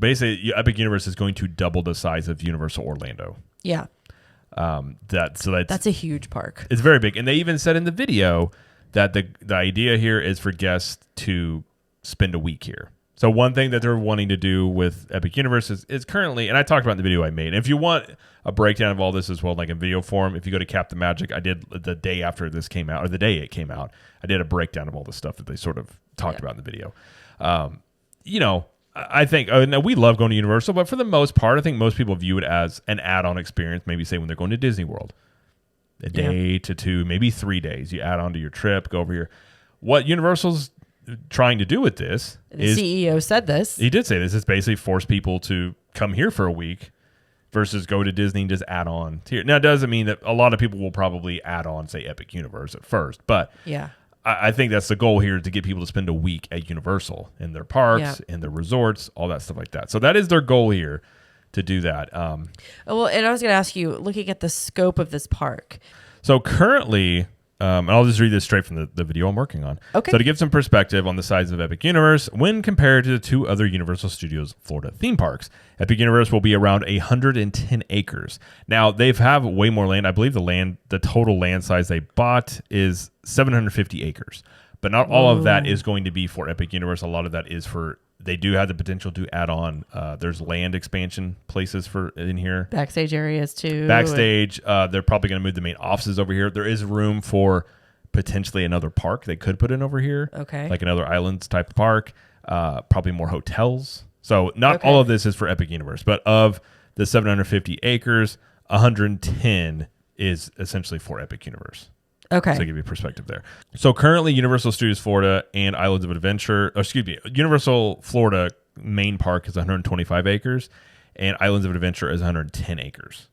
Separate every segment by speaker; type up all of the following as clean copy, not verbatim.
Speaker 1: basically Epic Universe is going to double the size of Universal Orlando.
Speaker 2: Yeah.
Speaker 1: That's
Speaker 2: a huge park.
Speaker 1: It's very big. And they even said in the video that the idea here is for guests to spend a week here. So one thing that they're wanting to do with Epic Universe is currently, and I talked about in the video I made, and if you want a breakdown of all this as well, like in video form, if you go to Cap the Magic, I did the day after this came out, or the day it came out, I did a breakdown of all the stuff that they sort of talked about in the video. I think now we love going to Universal, but for the most part, I think most people view it as an add-on experience. Maybe say when they're going to Disney World, a day to 2, maybe 3 days. You add on to your trip, go over here. What Universal's trying to do with this is
Speaker 2: the CEO said this.
Speaker 1: He did say this. It's basically force people to come here for a week versus go to Disney and just add on to here. Now, it doesn't mean that a lot of people will probably add on, say, Epic Universe at first, but
Speaker 2: yeah.
Speaker 1: I think that's the goal here, to get people to spend a week at Universal in their parks, in their resorts, all that stuff like that. So that is their goal here, to do that.
Speaker 2: Well, and I was going to ask you, looking at the scope of this park.
Speaker 1: So currently, and I'll just read this straight from the video I'm working on.
Speaker 2: Okay.
Speaker 1: So to give some perspective on the size of Epic Universe, when compared to the 2 other Universal Studios Florida theme parks, Epic Universe will be around 110 acres. Now, they have way more land. I believe the total land size they bought is 750 acres. But not all of that is going to be for Epic Universe. A lot of that is for, they do have the potential to add on. There's land expansion places in here.
Speaker 2: Backstage areas too.
Speaker 1: Backstage, they're probably going to move the main offices over here. There is room for potentially another park they could put in over here.
Speaker 2: Okay.
Speaker 1: Like another islands type of park. Probably more hotels. So not all of this is for Epic Universe, but of the 750 acres, 110 is essentially for Epic Universe.
Speaker 2: Okay.
Speaker 1: So to give you perspective there. So currently Universal Studios Florida and Islands of Adventure, Universal Florida main park is 125 acres and Islands of Adventure is 110 acres.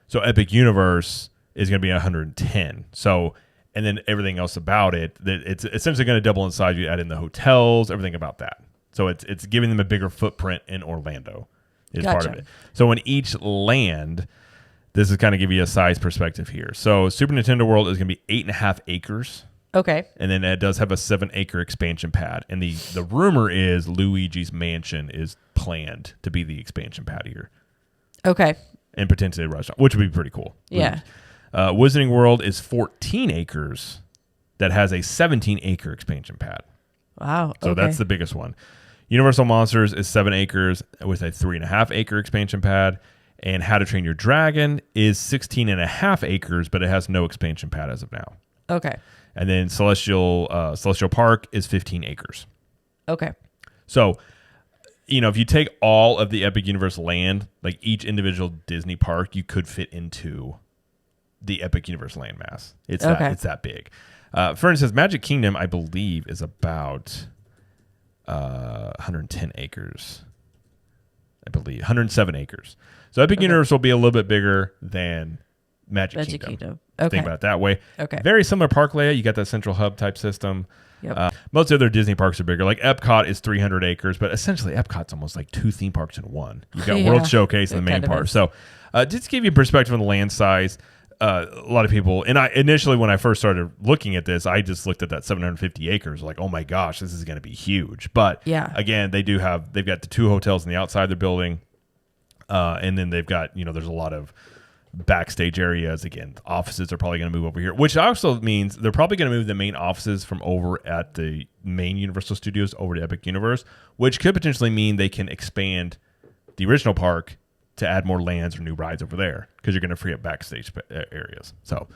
Speaker 1: So Epic Universe is going to be 110. So, and then everything else about it, it's essentially going to double in size. You add in the hotels, everything about that. So it's giving them a bigger footprint in Orlando is part of it. So in each land, this is kind of give you a size perspective here. So Super Nintendo World is going to be 8.5 acres.
Speaker 2: Okay.
Speaker 1: And then it does have a 7-acre expansion pad. And the rumor is Luigi's Mansion is planned to be the expansion pad here.
Speaker 2: Okay.
Speaker 1: And potentially a restaurant, which would be pretty cool.
Speaker 2: Yeah.
Speaker 1: Wizarding World is 14 acres that has a 17-acre expansion pad.
Speaker 2: Wow.
Speaker 1: So that's the biggest one. Universal Monsters is 7 acres with a 3.5-acre expansion pad. And How to Train Your Dragon is 16.5 acres, but it has no expansion pad as of now.
Speaker 2: Okay.
Speaker 1: And then Celestial Park is 15 acres.
Speaker 2: Okay.
Speaker 1: So, if you take all of the Epic Universe land, like each individual Disney park, you could fit into the Epic Universe land mass. It's that big. For instance, Magic Kingdom, I believe, is about 110 acres. I believe 107 acres. So Epic Universe will be a little bit bigger than Magic Kingdom.
Speaker 2: Okay.
Speaker 1: Think about it that way.
Speaker 2: Okay.
Speaker 1: Very similar park layout. You got that central hub type system.
Speaker 2: Yep.
Speaker 1: Most other Disney parks are bigger. Like Epcot is 300 acres, but essentially Epcot's almost like 2 theme parks in one. You've got World Showcase and the main park. So just to give you a perspective on the land size, a lot of people, and I initially when I first started looking at this, I just looked at that 750 acres like, oh my gosh, this is going to be huge. But again, they've got the 2 hotels on the outside of the building. And then they've got, there's a lot of backstage areas. Again, offices are probably going to move over here, which also means they're probably going to move the main offices from over at the main Universal Studios over to Epic Universe, which could potentially mean they can expand the original park to add more lands or new rides over there because you're going to free up backstage areas. So